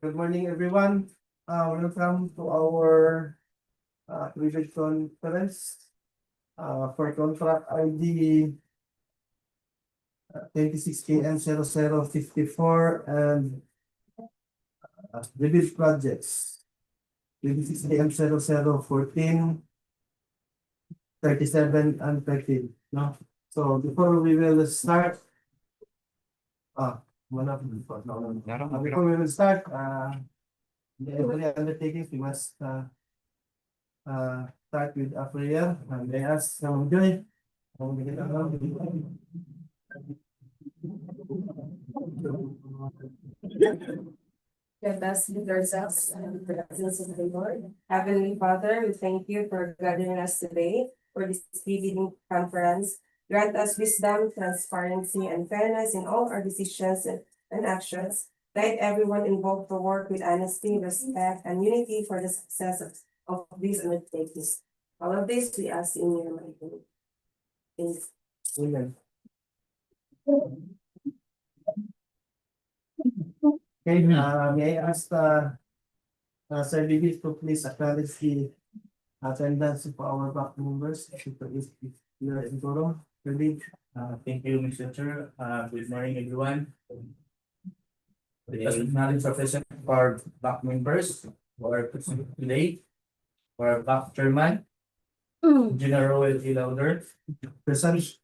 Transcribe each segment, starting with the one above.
Good morning, everyone. Welcome to our previous conference for contract ID 26KM0054 and rebuild projects 26KM0014, 37 and 13. No? So before we will start, before we will start, every undertaking we must start with a prayer. And I ask Joy. Let us lead ourselves in the presence of the Lord. Heavenly Father, we thank you for gathering us today for this evening conference. Grant us wisdom, transparency, and fairness in all our decisions and actions. Guide everyone involved to work with honesty, respect, and unity for the success of these undertakings. All of this we ask in your mighty name. Amen. Okay, may I ask Sir Libby to please acknowledge the attendance of our back members. If you are in Toro, Libby. Thank you, Mr. Chair. Good morning, everyone. Let us acknowledge the presence of our back members who are present today. Our back chairman, General Iligan, Present.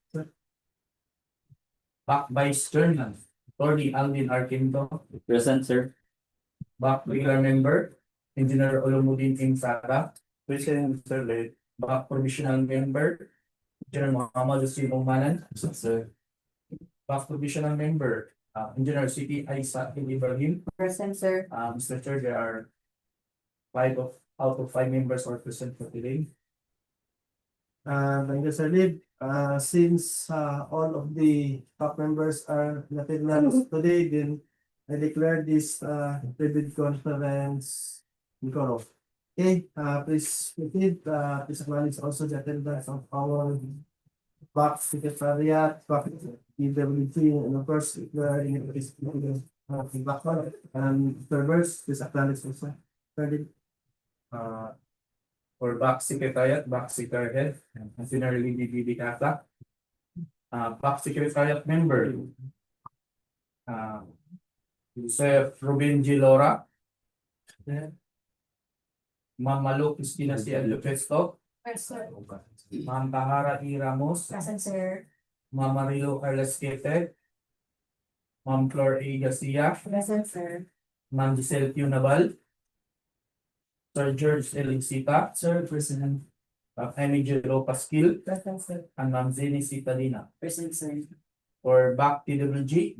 back vice chairman, Attorney Alvin Arquento, present, sir. Back regular member, Engineer Olomudin Sara, present, sir. Back provisional member, Engineer Muhammad Hussein Umanan, sir. Back provisional member, Engineer City Aisa Ibrahim. Present, sir. Mr. Chair, there are out of 5 members are present for today. Thank you, Sir Lib. Since all of the top members are not in today, then I declare this private conference in Coro. Okay, please proceed. Please acknowledge also the attendance of our back secretariat, back DPWH, and of course, if there are any back and servers, please acknowledge also. For back secretariat, back secretariat, Engineer Libby Kata. Back secretariat member, Joseph Ruben G. Lora. Ma'am Malu Cristina C. Lopezto. Present. Ma'am Tahara E. Ramos. Present, sir. Ma'am Marilo Carlos Quete. Ma'am Flor A. Garcia. Present, sir. Ma'am Giselle Q. Naval. Sir George Elincita. Sir, present. Amy Jero Pasquil. Present, sir. And Ma'am Zeni Citadina. Present, sir. For back TWG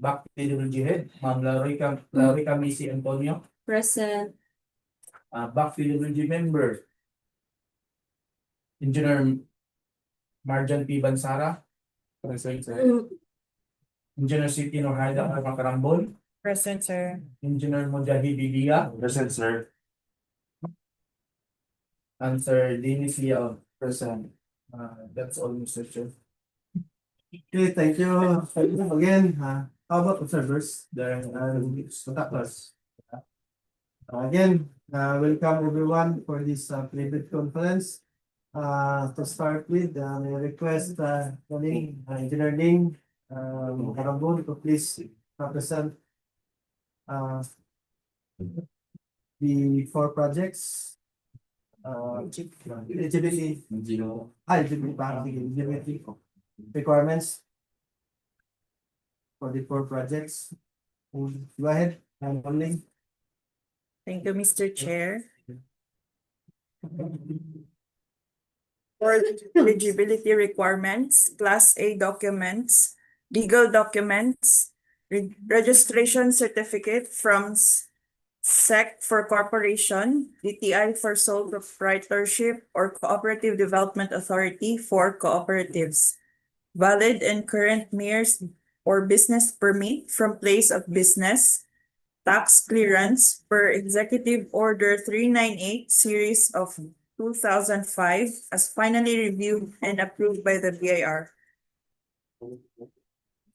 head, Ma'am Larica Missy Antonio. Present. Back TWG member, Engineer Marjan P. Bansara. Present, sir. Engineer City Norhaida Makarambol. Present, sir. Engineer Mujahid Bidia. Present, sir. And Sir Dennis Leon. Present. That's all, Mr. Chair. Okay, thank you. Thank you again. How about observers? There Contactless. Again, welcome everyone for this private conference. To start with, I request Engineer Ning Karambol to please represent the 4 projects. Eligibility requirements for the 4 projects. Go ahead, Ning. Thank you, Mr. Chair. For eligibility requirements, Class A documents, legal documents, registration certificate from SEC for corporation, DTI for sole proprietorship or cooperative development authority for cooperatives, valid and current MERS or business permit from place of business, tax clearance per Executive Order 398 series of 2005 as finally reviewed and approved by the BIR.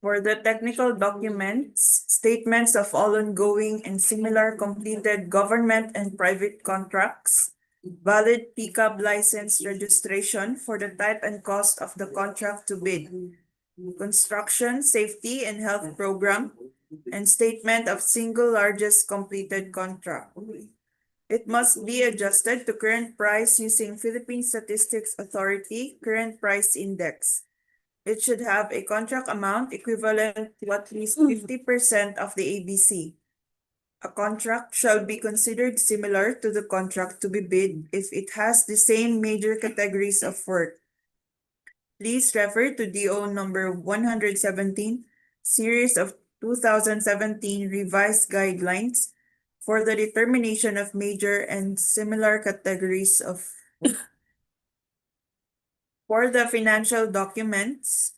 For the technical documents, statements of all ongoing and similar completed government and private contracts, valid pickup license registration for the type and cost of the contract to bid, construction, safety, and health program, and statement of single largest completed contract. It must be adjusted to current price using Philippine Statistics Authority Current Price Index. It should have a contract amount equivalent to at least 50% of the ABC. A contract shall be considered similar to the contract to be bid if it has the same major categories of work. Please refer to DO number 117, series of 2017 revised guidelines for the determination of major and similar categories of for the financial documents,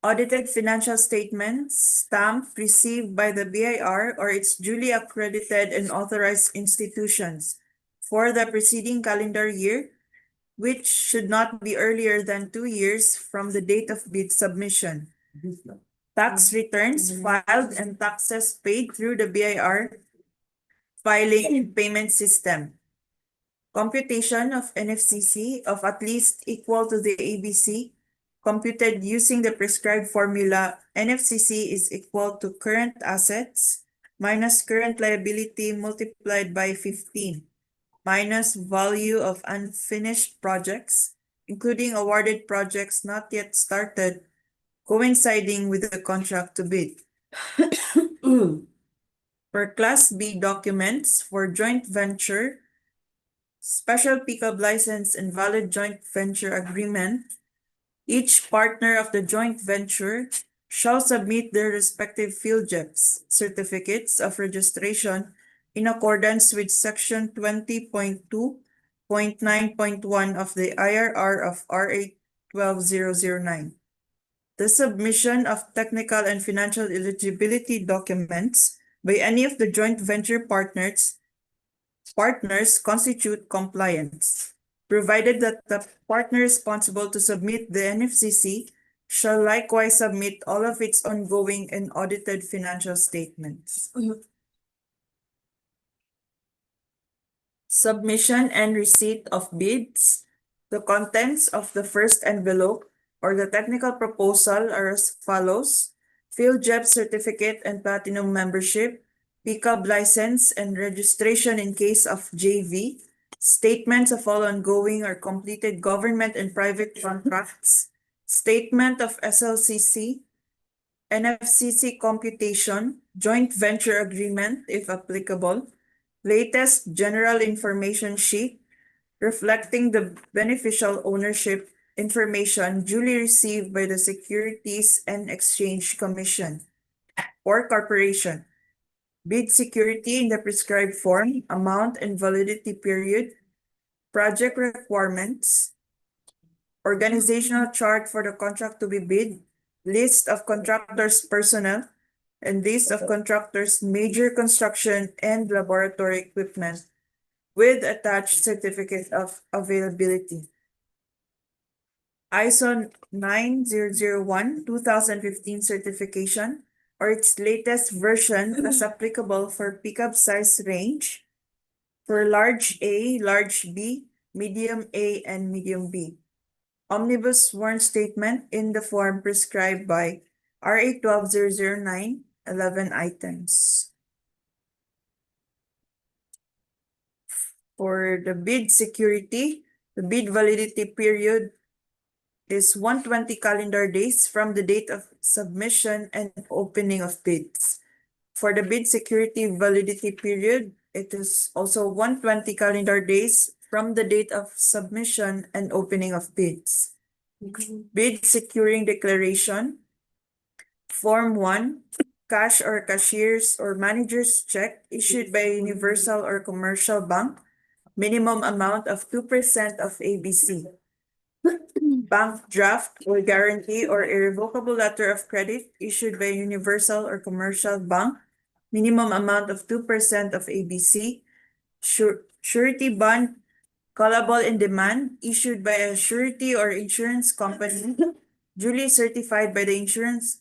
audited financial statements stamped received by the BIR or its duly accredited and authorized institutions for the preceding calendar year, which should not be earlier than 2 years from the date of bid submission. Tax returns filed and taxes paid through the BIR filing and payment system. Computation of NFCC of at least equal to the ABC, computed using the prescribed formula. NFCC is equal to current assets minus current liability multiplied by 15, minus value of unfinished projects, including awarded projects not yet started, coinciding with the contract to bid. For Class B documents for joint venture, special pickup license, and valid joint venture agreement, each partner of the joint venture shall submit their respective field JEPs, certificates of registration, in accordance with Section 20.2.9.1 of the IRR of RA 12009. The submission of technical and financial eligibility documents by any of the joint venture partners constitute compliance, provided that the partner responsible to submit the NFCC shall likewise submit all of its ongoing and audited financial statements. Submission and receipt of bids. The contents of the first envelope or the technical proposal are as follows: field JEP certificate and platinum membership, pickup license and registration in case of JV, statements of all ongoing or completed government and private contracts, statement of SLCC, NFCC computation, joint venture agreement if applicable, latest general information sheet reflecting the beneficial ownership information duly received by the Securities and Exchange Commission or corporation, bid security in the prescribed form, amount and validity period, project requirements, organizational chart for the contract to be bid, list of contractors' personnel, and list of contractors' major construction and laboratory equipment with attached certificate of availability. ISO 9001 2015 certification or its latest version as applicable for pickup size range for large A, large B, medium A, and medium B. Omnibus sworn statement in the form prescribed by RA 12009, 11 items. For the bid security, the bid validity period is 120 calendar days from the date of submission and opening of bids. For the bid security validity period, it is also 120 calendar days from the date of submission and opening of bids. Bid securing declaration, Form 1, cash or cashier's or manager's check issued by a universal or commercial bank, minimum amount of 2% of ABC. Bank draft or guarantee or irrevocable letter of credit issued by a universal or commercial bank, minimum amount of 2% of ABC. Surety bond callable in demand issued by a surety or insurance company duly certified by the insurance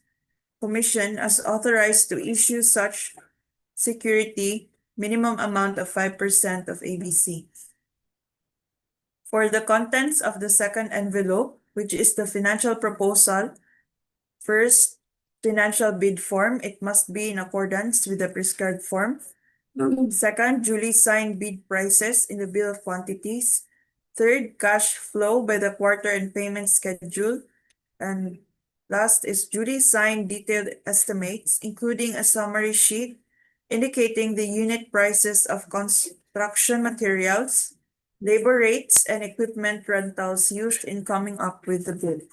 Commission as authorized to issue such security minimum amount of 5% of ABC. For the contents of the second envelope, which is the financial proposal, first, financial bid form, it must be in accordance with the prescribed form. Second, duly signed bid prices in the bill of quantities. Third, cash flow by the quarter and payment schedule. And last is duly signed detailed estimates, including a summary sheet indicating the unit prices of construction materials, labor rates, and equipment rentals used in coming up with the bid.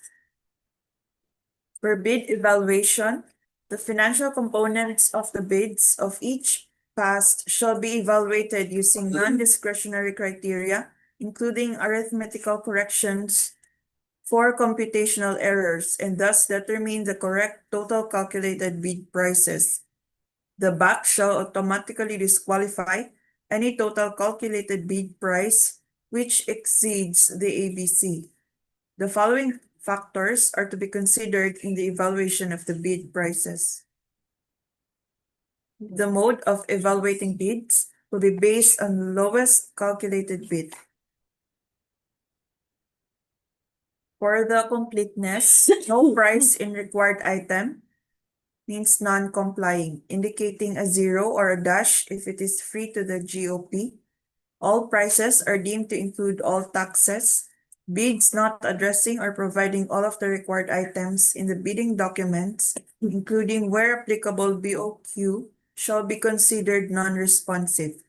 For bid evaluation, the financial components of the bids of each passed shall be evaluated using non-discretionary criteria, including arithmetical corrections for computational errors, and thus determine the correct total calculated bid prices. The BAC shall automatically disqualify any total calculated bid price which exceeds the ABC. The following factors are to be considered in the evaluation of the bid prices. The mode of evaluating bids will be based on the lowest calculated bid. For the completeness, no price in required item means non-complying, indicating a 0 or a dash if it is free to the GOP. All prices are deemed to include all taxes. Bids not addressing or providing all of the required items in the bidding documents, including where applicable BOQ, shall be considered non-responsive.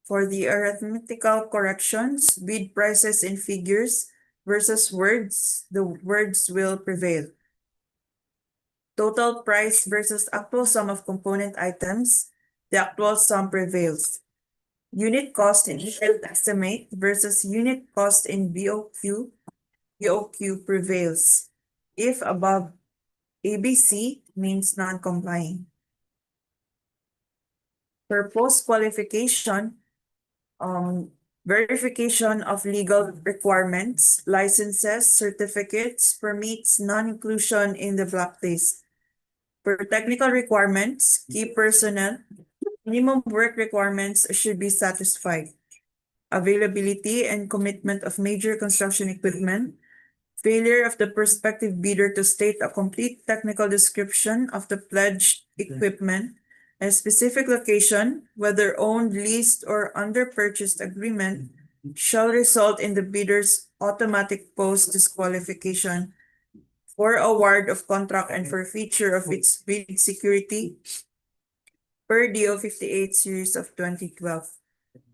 For the arithmetical corrections, bid prices in figures versus words, the words will prevail. Total price versus actual sum of component items, the actual sum prevails. Unit cost in detailed estimate versus unit cost in BOQ, BOQ prevails. If above ABC means non-complying. For post-qualification, verification of legal requirements, licenses, certificates, permits, non-inclusion in the blacklist. For technical requirements, key personnel, minimum work requirements should be satisfied. Availability and commitment of major construction equipment, failure of the prospective bidder to state a complete technical description of the pledged equipment, and specific location, whether owned, leased, or under purchased agreement, shall result in the bidder's automatic post-disqualification for award of contract and forfeiture of its bid security per DEO 58 series of 2012.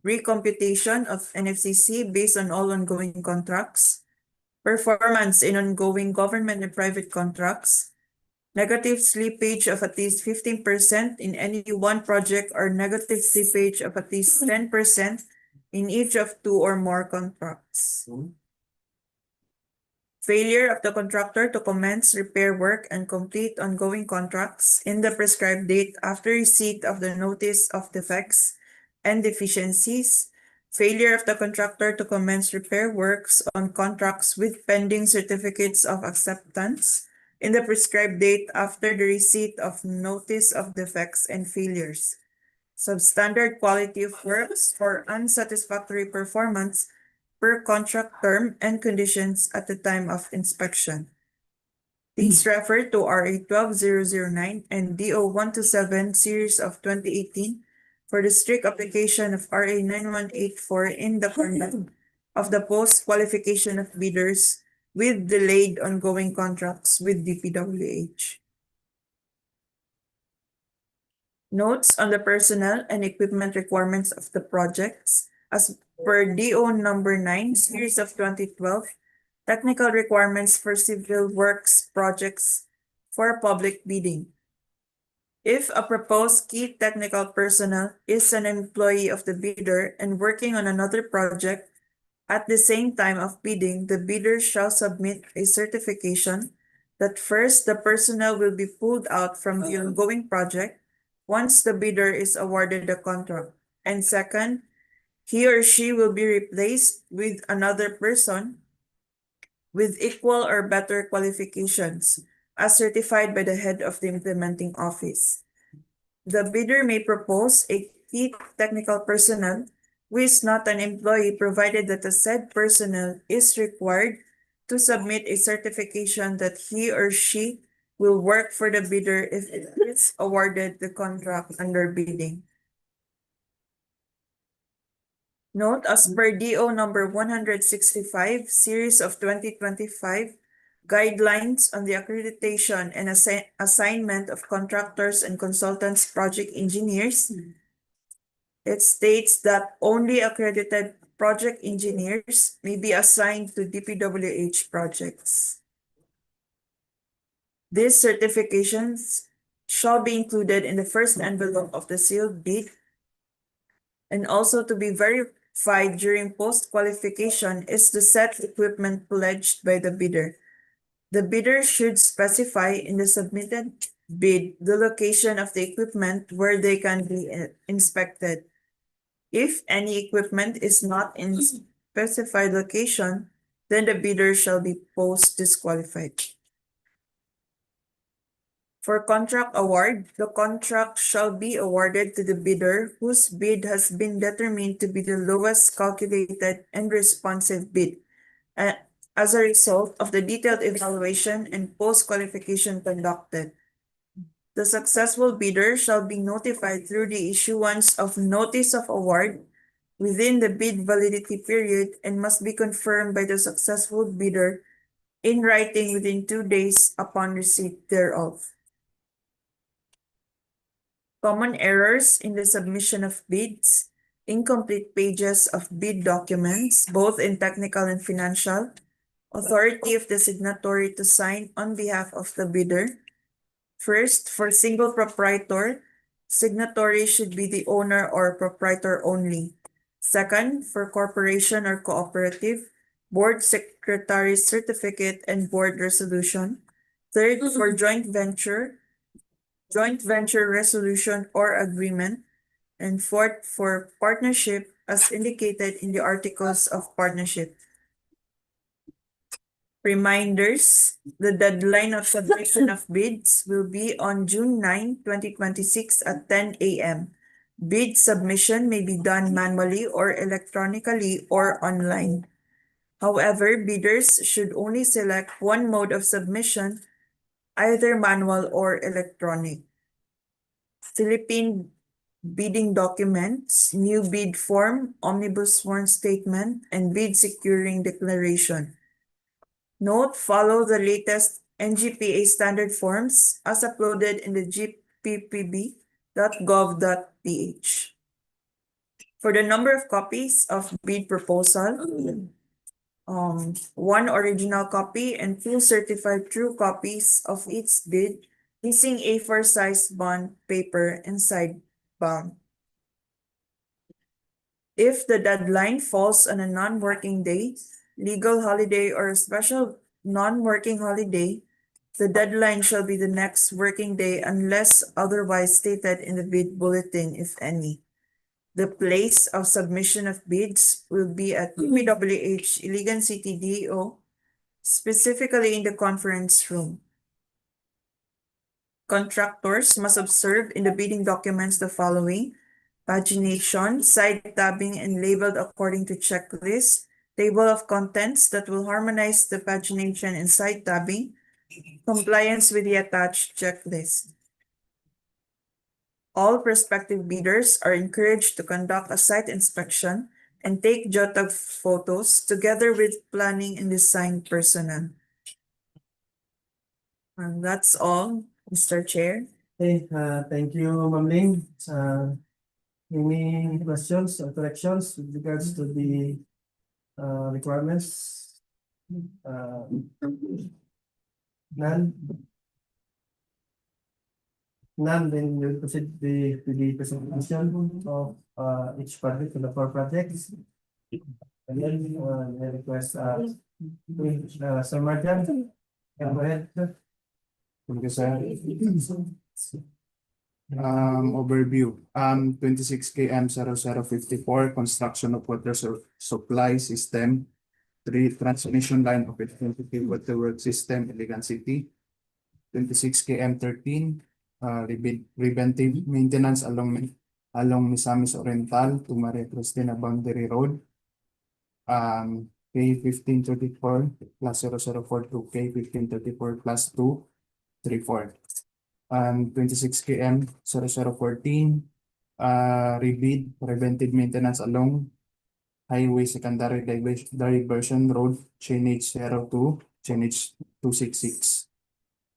Recomputation of NFCC based on all ongoing contracts. Performance in ongoing government and private contracts. Negative slippage of at least 15% in any one project or negative slippage of at least 10% in each of two or more contracts. Failure of the contractor to commence repair work and complete ongoing contracts in the prescribed date after receipt of the notice of defects and deficiencies. Failure of the contractor to commence repair works on contracts with pending certificates of acceptance in the prescribed date after the receipt of notice of defects and failures. Substandard quality of works for unsatisfactory performance per contract term and conditions at the time of inspection. Please refer to RA 12009 and DO 127 series of 2018 for the strict application of RA 9184 in the conduct of the post-qualification of bidders with delayed ongoing contracts with DPWH. Notes on the personnel and equipment requirements of the projects as per DO number 9 series of 2012, technical requirements for civil works projects for public bidding. If a proposed key technical personnel is an employee of the bidder and working on another project at the same time of bidding, the bidder shall submit a certification that first, the personnel will be pulled out from the ongoing project once the bidder is awarded the contract, and second, he or she will be replaced with another person with equal or better qualifications as certified by the head of the implementing office. The bidder may propose a key technical personnel who is not an employee, provided that the said personnel is required to submit a certification that he or she will work for the bidder if it is awarded the contract under bidding. Note, as per DO number 165, series of 2025, guidelines on the accreditation and assignment of contractors and consultants project engineers, it states that only accredited project engineers may be assigned to DPWH projects. These certifications shall be included in the first envelope of the sealed bid and also to be verified during post-qualification is the set equipment pledged by the bidder. The bidder should specify in the submitted bid the location of the equipment where they can be inspected. If any equipment is not in specified location, then the bidder shall be post-disqualified. For contract award, the contract shall be awarded to the bidder whose bid has been determined to be the lowest calculated and responsive bid, as a result of the detailed evaluation and post-qualification conducted. The successful bidder shall be notified through the issuance of notice of award within the bid validity period and must be confirmed by the successful bidder in writing within 2 days upon receipt thereof. Common errors in the submission of bids, incomplete pages of bid documents, both in technical and financial, authority of the signatory to sign on behalf of the bidder. First, for single proprietor, signatory should be the owner or proprietor only. Second, for corporation or cooperative, board secretary's certificate and board resolution. Third, for joint venture resolution or agreement. And fourth, for partnership as indicated in the articles of partnership. Reminders, the deadline of submission of bids will be on June 9, 2026 at 10 a.m. Bid submission may be done manually or electronically or online. However, bidders should only select one mode of submission, either manual or electronic. Philippine bidding documents, new bid form, omnibus sworn statement, and bid securing declaration. Note, follow the latest NGPA standard forms as uploaded in the gppb.gov.ph. For the number of copies of bid proposal, one original copy and 2 certified true copies of each bid using A4 size bond paper and side bound. If the deadline falls on a non-working day, legal holiday, or a special non-working holiday, the deadline shall be the next working day unless otherwise stated in the bid bulletin, if any. The place of submission of bids will be at DPWH Iligan City DEO, specifically in the conference room. Contractors must observe in the bidding documents the following: pagination, side tabbing, and labeled according to checklist, table of contents that will harmonize the pagination and side tabbing, compliance with the attached checklist. All prospective bidders are encouraged to conduct a site inspection and take JOTAG photos together with planning and design personnel. And that's all, Mr. Chair. Okay, thank you, Ma'am Ling. Any questions or corrections with regards to the requirements? None? None, then we'll proceed to the presentation of each project, the 4 projects. And then I request Sir Marjan, go ahead, sir. Thank you, sir. Overview. 26 km 0054, construction of water supply system, 3 transmission line of electricity water work system, Iligan City. 26 km 13, preventive maintenance along Misamis Oriental to Maria Cristina Boundary Road. K 1534 plus 004 to K 1534 plus 234. 26 km 0014, rebid preventive maintenance along Highway Secondary Diversion Road, chainage 02, chainage 266.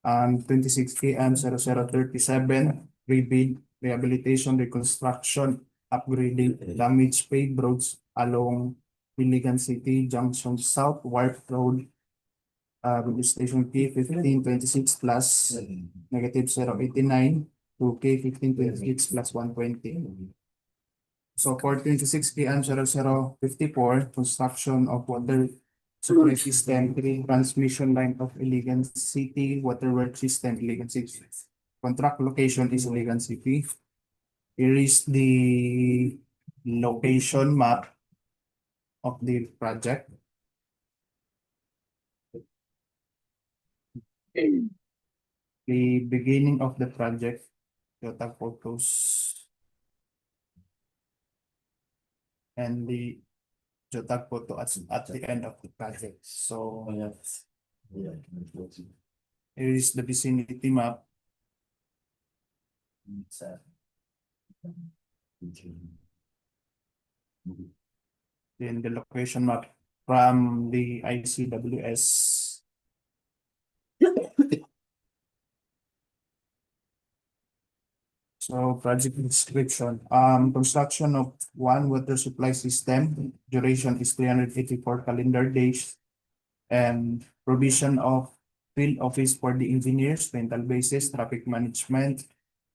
26 km 0037, rebid rehabilitation, reconstruction, upgrading damaged paved roads along Iligan City Junction South Wharf Road, registration K 1526 plus negative 089 to K 1526 plus 120. So for 26 km 0054, construction of water supply system, transmission line of Iligan City Waterworks System, Iligan City. Contract location is Iligan City. Here is the location map of the project. The beginning of the project, Toyota photos, and the Toyota photo at the end of the project. So here is the vicinity map. Then the location map from the ICWS. So project description, construction of one water supply system, duration is 384 calendar days. And provision of field office for the engineers, rental basis, traffic management,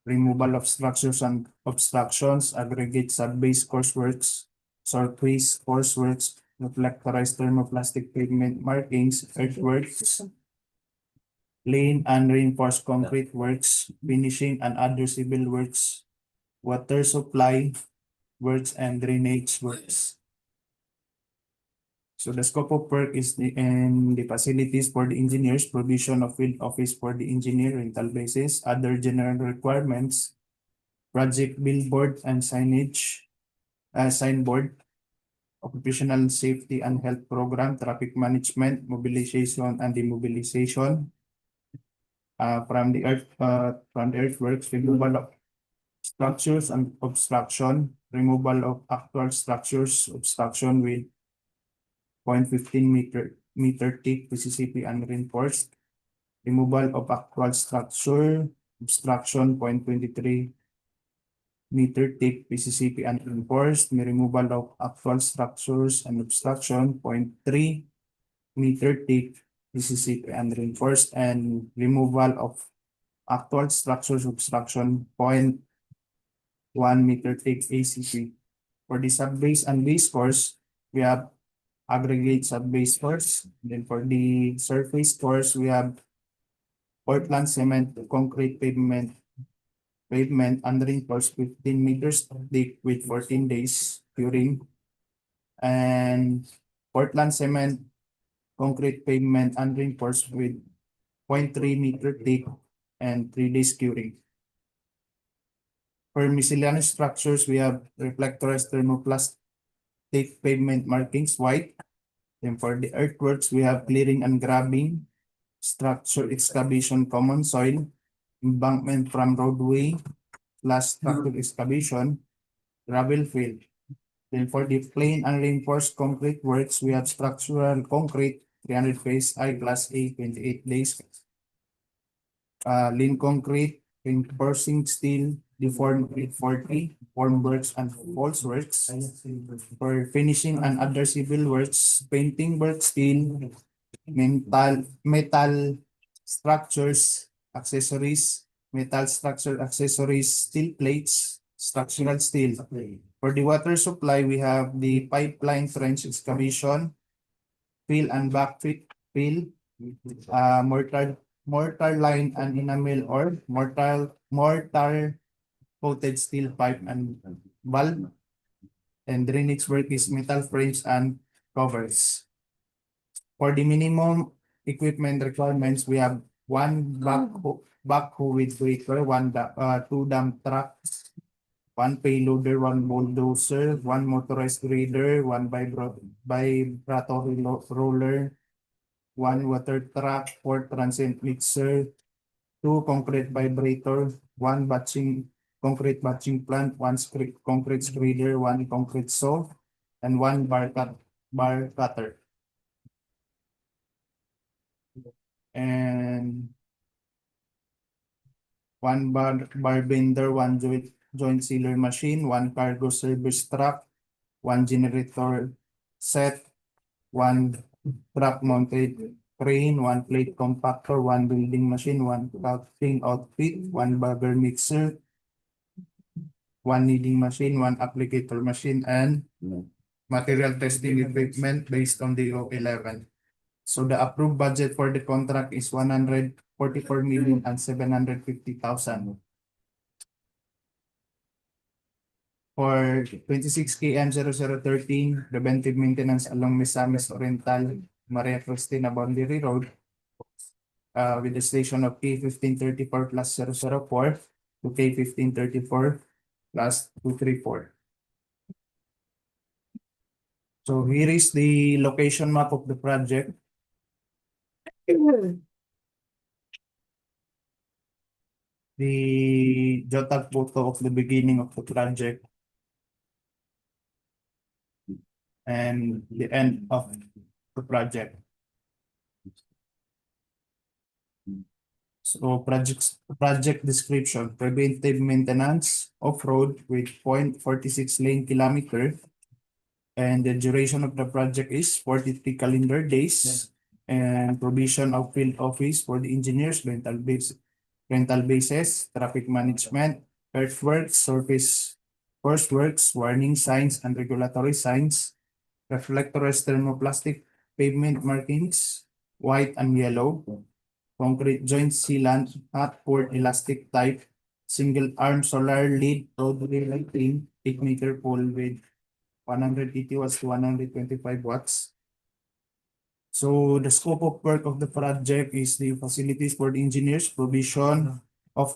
removal of structures and obstructions, aggregate sub-base courseworks, surface courseworks, reflectorized thermoplastic pavement markings, earthworks, lane and reinforced concrete works, finishing and other civil works, water supply works and drainage works. So the scope of work is the facilities for the engineers, provision of field office for the engineer, rental basis, other general requirements, project billboard and signage, signboard, occupational safety and health program, traffic management, mobilization and demobilization. From the earthworks, removal of structures and obstruction, removal of actual structures, obstruction with 0.15 meter thick PCCP and reinforced, removal of actual structure, obstruction 0.23 meter thick PCCP and reinforced, may removal of actual structures and obstruction 0.3 meter thick PCCP and reinforced, and removal of actual structures obstruction 0.1 meter thick ACP. For the sub-base and base course, we have aggregate sub-base course. Then for the surface course, we have Portland cement concrete pavement and reinforced 15 meters thick with 14 days curing, and Portland cement concrete pavement and reinforced with 0.3 meter thick and 3 days curing. For miscellaneous structures, we have reflectorized thermoplastic pavement markings white. Then for the earthworks, we have clearing and grabbing, structure excavation common soil, embankment from roadway, plus structure excavation, gravel field. Then for the plain and reinforced concrete works, we have structural concrete, 300 phase I plus A, 28 days. Lean concrete, reinforcing steel, deformed 840, formworks and false works. For finishing and other civil works, painting work, steel, metal structures, accessories, metal structure accessories, steel plates, structural steel. For the water supply, we have the pipeline trench excavation, fill and backfill, mortar line and enamel or mortar coated steel pipe and valve, and drainage work is metal frames and covers. For the minimum equipment requirements, we have one backhoe with breaker, two dump trucks, one payloader, one bulldozer, one motorized grader, one vibratory roller, one water truck, four transient mixer, two concrete vibrator, one concrete batching plant, one concrete spreader, one concrete saw, and one bar cutter. And one bar bender, one joint sealer machine, one cargo service truck, one generator set, one truck mounted crane, one plate compactor, one building machine, one cutting outfit, one bagger mixer, one kneading machine, one applicator machine, and material testing equipment based on DEO 11. So the approved budget for the contract is 144,750,000. For 26 km 0013, preventive maintenance along Misamis Oriental, Maria Cristina Boundary Road, with the station of K1534 plus 004 to K1534 plus 234. So here is the location map of the project. The JOTAG photo of the beginning of the project and the end of the project. So project description, preventive maintenance off-road with 0.46 lane kilometer, and the duration of the project is 43 calendar days, and provision of field office for the engineers, rental bases, traffic management, earthworks, surface works, warning signs and regulatory signs, reflectors, thermoplastic pavement markings, white and yellow, concrete joint sealant, hot poured elastic type, single arm solar lead roadway lighting, 8-meter pole with 180 watts to 125 watts. So the scope of work of the project is the facilities for the engineers, provision of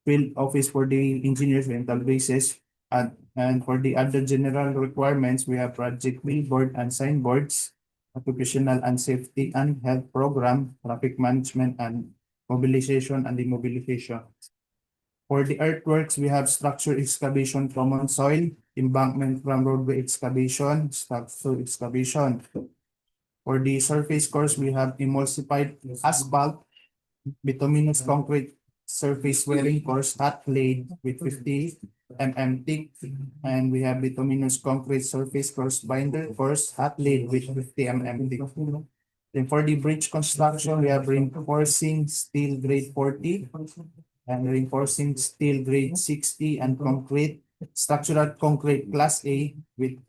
field office for the engineers, rental bases, and for the other general requirements, we have project billboard and signboards, occupational and safety and health program, traffic management and mobilization and demobilization. For the earthworks, we have structure excavation, common soil, embankment from roadway excavation, structure excavation. For the surface course, we have emulsified asphalt, bituminous concrete surface wearing course, hot laid with 50 mm thick, and we have bituminous concrete surface course binder course, hot laid with 50 mm thick. Then for the bridge construction, we have reinforcing steel grade 40 and reinforcing steel grade 60 and concrete structural concrete class A with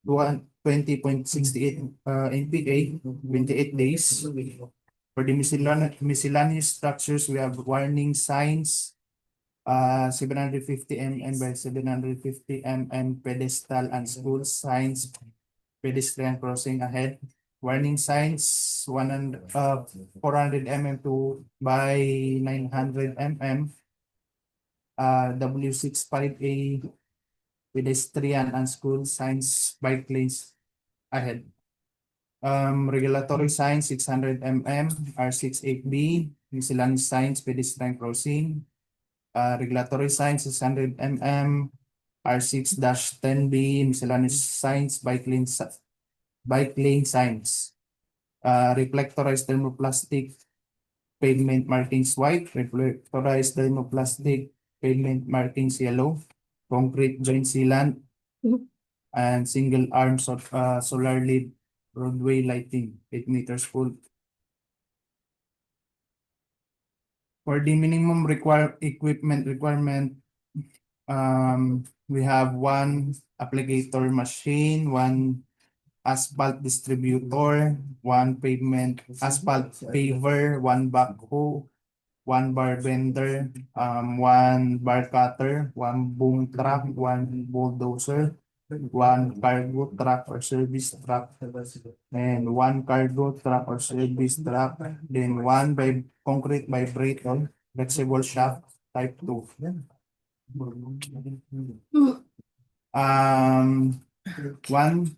20.68 MPa, 28 days. For the miscellaneous structures, we have warning signs, 750 mm by 750 mm pedestal and school signs, pedestrian crossing ahead. Warning signs 400 mm by 900 mm. W65A pedestrian and school signs, bike lanes ahead. Regulatory signs 600 mm, R68B, miscellaneous signs, pedestrian crossing. Regulatory signs 600 mm, R6-10B, miscellaneous signs, bike lane signs. Reflectorized thermoplastic pavement markings white, reflectorized thermoplastic pavement markings yellow, concrete joint sealant, and single arm solar lead roadway lighting, 8 meters full. For the minimum equipment requirement, we have one applicator machine, one asphalt distributor, one pavement asphalt paver, one backhoe, one bar bender, one bar cutter, one boom truck, one bulldozer, one cargo truck or service truck, and one cargo truck or service truck, then one by concrete vibrator, flexible shaft type 2. One,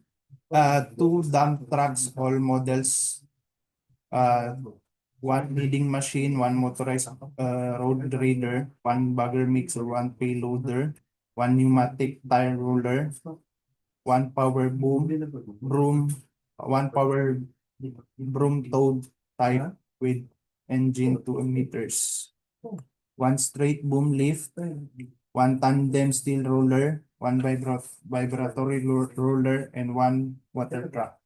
two dump trucks, all models, one leading machine, one motorized road grader, one bagger mixer, one payloader, one pneumatic tire roller, one power broom, one power broom towed type with engine 2 meters, one straight boom lift, one tandem steel roller, one vibratory roller, and one water truck.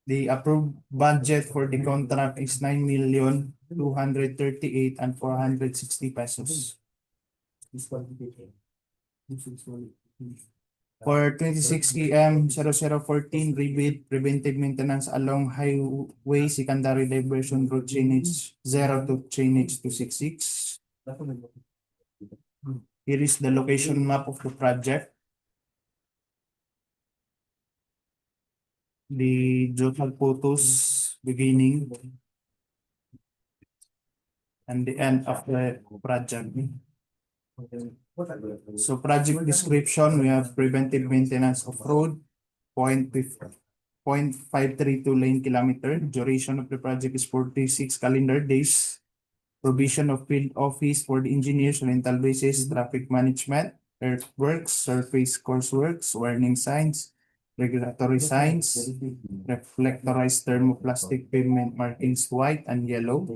The approved budget for the contract is 9,238,460 pesos. For 26 EM 0014 rebid preventive maintenance along highway secondary diversion route chainage 0 to chainage 266. Here is the location map of the project. The total photos beginning and the end of the project. So project description, we have preventive maintenance of road, 0.532 lane kilometer. Duration of the project is 46 calendar days. Provision of field office for the engineers, rental basis, traffic management, earthworks, surface courseworks, warning signs, regulatory signs, reflectorized thermoplastic pavement markings white and yellow,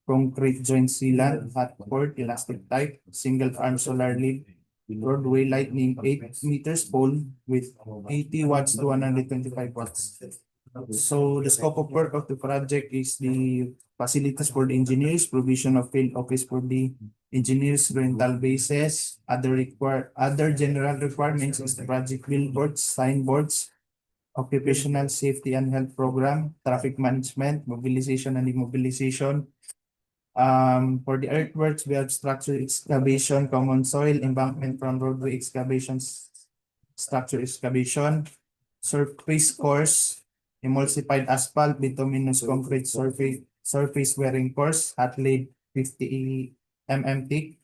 concrete joint sealant, hot cord, elastic type, single arm solar lead, roadway lightning 8 meters pole with 80 watts to 125 watts. So the scope of work of the project is the facilities for the engineers, provision of field office for the engineers, rental bases, other general requirements is the project billboards, signboards, occupational safety and health program, traffic management, mobilization and immobilization. For the earthworks, we have structure excavation, common soil, embankment from roadway excavations, structure excavation, surface course, emulsified asphalt, bituminous concrete surface wearing course, hot laid 50 mm thick,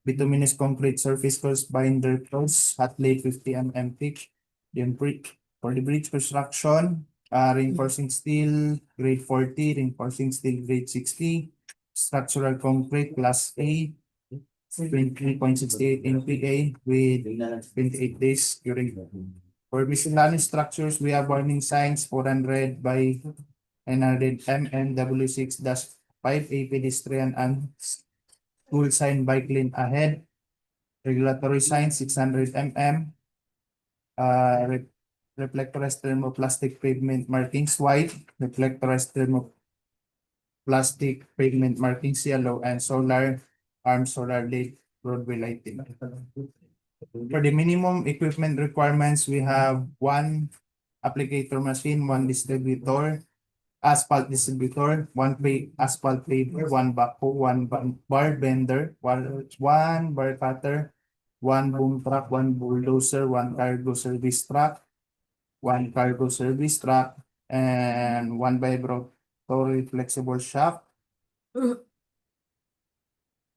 bituminous concrete surface course binder course, hot laid 50 mm thick, then brick. For the bridge construction, reinforcing steel grade 40, reinforcing steel grade 60, structural concrete class A, 23.68 MPa with 28 days curing. For miscellaneous structures, we have warning signs 400 by 900 mm W6-5 A pedestrian and school sign bike lane ahead. Regulatory sign 600 mm. Reflectorized thermoplastic pavement markings white, reflectorized thermoplastic pavement markings yellow, and solar arm solar lead roadway lighting. For the minimum equipment requirements, we have one applicator machine, one distributor, asphalt distributor, one asphalt paver, one backhoe, one bar bender, one bar cutter, one boom truck, one bulldozer, one cargo service truck, and one vibratory flexible shaft,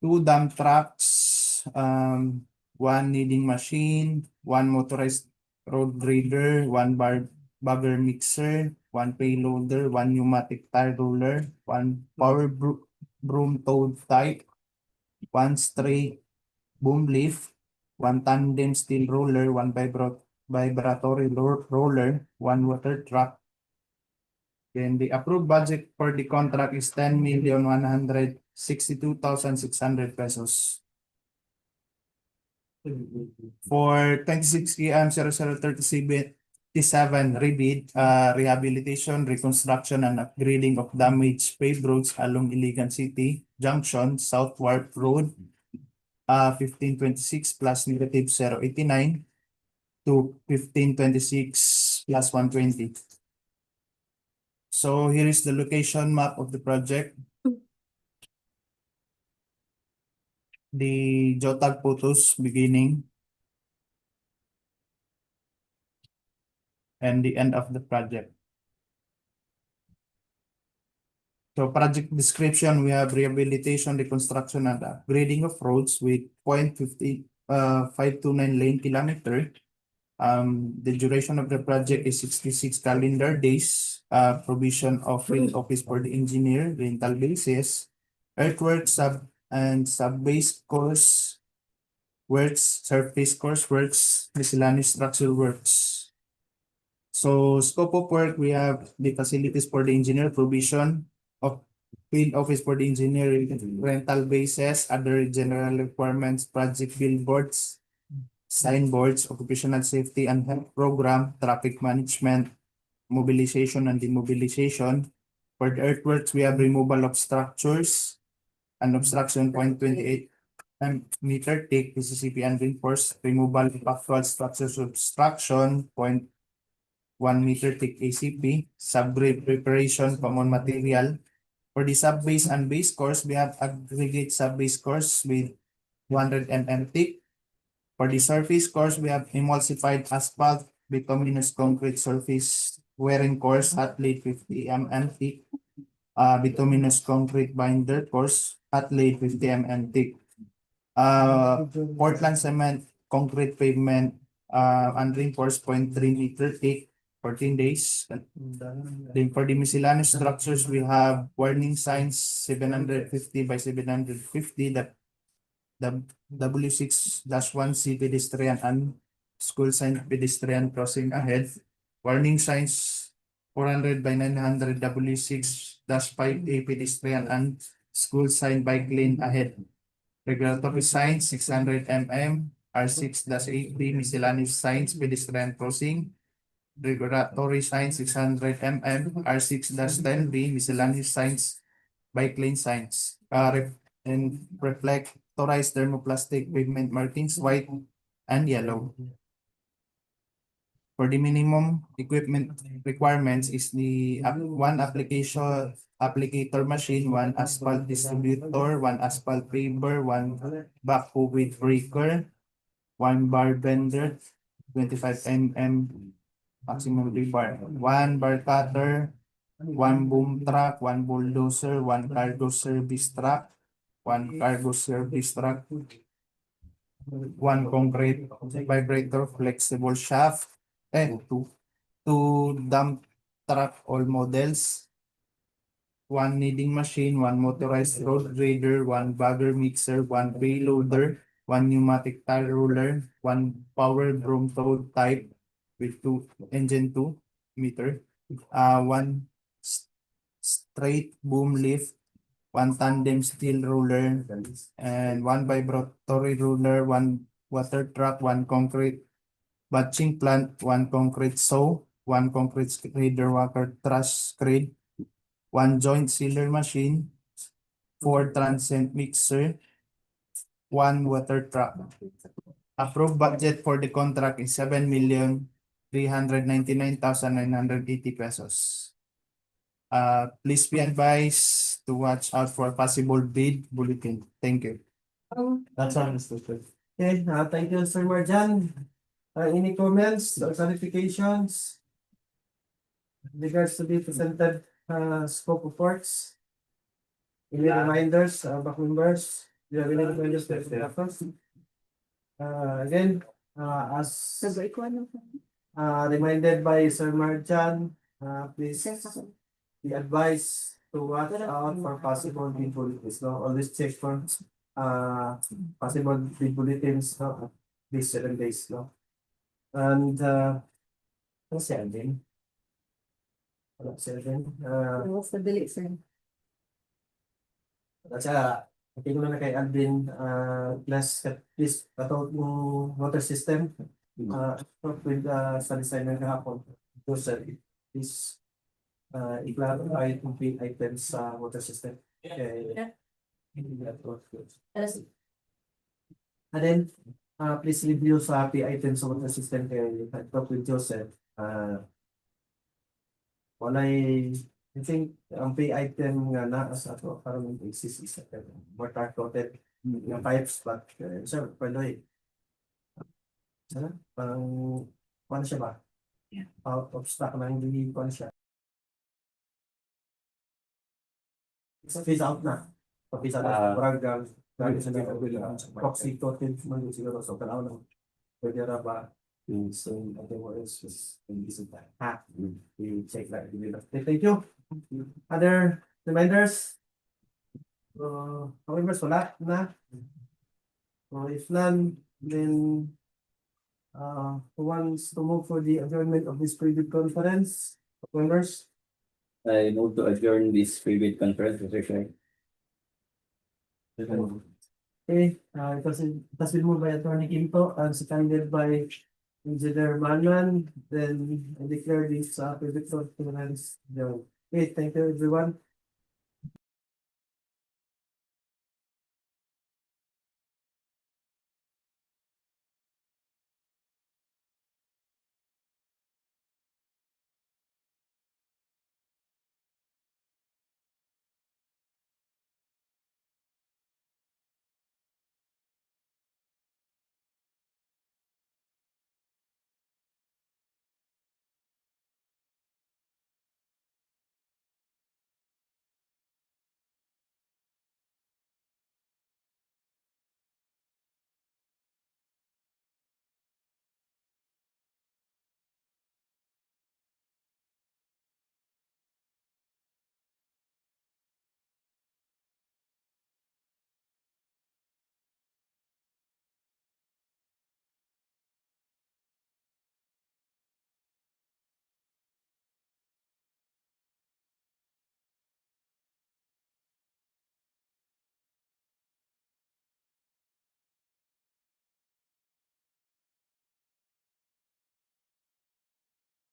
two dump trucks, one kneading machine, one motorized road grader, one bagger mixer, one payloader, one pneumatic tire roller, one power broom towed type, one straight boom lift, one tandem steel roller, one vibratory roller, one water truck. Then the approved budget for the contract is 10,162,600 pesos. For 26 EM 0037 rebid, rehabilitation, reconstruction, and upgrading of damaged paved roads along Iligan City Junction, South Wharf Road, 1526 plus negative 089 to 1526 plus 120. So here is the location map of the project. The JOTAG photos beginning. and the end of the project. So project description, we have rehabilitation, reconstruction, and upgrading of roads with 529 lane kilometer. The duration of the project is 66 calendar days. Provision of field office for the engineer, rental basis, earthworks, sub-base course works, surface course works, miscellaneous structural works. So scope of work, we have the facilities for the engineer, provision of field office for the engineer, rental bases, other general requirements, project billboards, signboards, occupational safety and health program, traffic management, mobilization and demobilization. For the earthworks, we have removal of structures and obstruction 0.28 meter thick PCCP and reinforced, removal of actual structures obstruction 0.1 meter thick ACP, subgrade preparation common material. For the sub-base and base course, we have aggregate sub-base course with 200 mm thick. For the surface course, we have emulsified asphalt, bituminous concrete surface wearing course, hot laid 50 mm thick. Bituminous concrete binder course, hot laid 50 mm thick. Portland cement, concrete pavement, unreinforced 0.3 meter thick, 14 days. Then for the miscellaneous structures, we have warning signs 750 by 750 that the W6-1C pedestrian and school sign pedestrian crossing ahead. Warning signs 400 by 900 W6-5A pedestrian and school sign bike lane ahead. Regulatory signs 600 mm, R6-8B miscellaneous signs pedestrian crossing. Regulatory signs 600 mm, R6-10B miscellaneous signs bike lane signs. And reflectorized thermoplastic pavement markings white and yellow. For the minimum equipment requirements is the one applicator machine, one asphalt distributor, one asphalt paver, one backhoe with breaker, one bar bender, 25 mm maximum rebar, one bar cutter, one boom truck, one bulldozer, one cargo service truck, one cargo service truck, one concrete vibrator flexible shaft, and two dump truck all models, one kneading machine, one motorized road grader, one bagger mixer, one payloader, one pneumatic tire roller, one power broom tow type with engine 2 meter, one straight boom lift, one tandem steel roller, and one vibratory roller, one water truck, one concrete batching plant, one concrete saw, one concrete grader walker trash crane, one joint sealer machine, 4 transient mixer, one water truck. Approved budget for the contract is 7,399,980 pesos. Please be advised to watch out for possible bid bulletin. Thank you. That's all, Mr. Chair. Okay, thank you, Sir Marjan. Any comments or clarifications? Regards to the presented scope of works? Any reminders, back members? Do you have any reminders to first? Again, as reminded by Sir Marjan, please be advised to watch out for possible bid bulletins. No, always check for possible bid bulletins. No, these 7 days. No, and what's 7? Wala 7. What's the delete, sir? At okay ko na kay Alvin, please about yung water system. With sa designer kahapon. So sir, please i-clarify yung big items sa water system. Okay. And then, please review sa P items sa water system kay talk with Joseph. Walay, I think, ang pay item nga na as ato, parang exist is water coated yung pipes, but sir, pwede sana, parang, paano siya ba? out of stock na hindi ko siya. Sa phase out na. Sa phase out na. Parang gamit sa proxy total man siguro so kailangan lang. Pwede ra ba? So, I think what is just that. We check that. Thank you. Other reminders? Reminders wala na. If none, then who wants to move for the adjournment of this preview conference? Members? I move to adjourn this private conference, Mr. Chair. Okay, it has been moved by Attorney Quinto and seconded by Engineer Manuel. Then I declare this private conference. Okay, thank you everyone.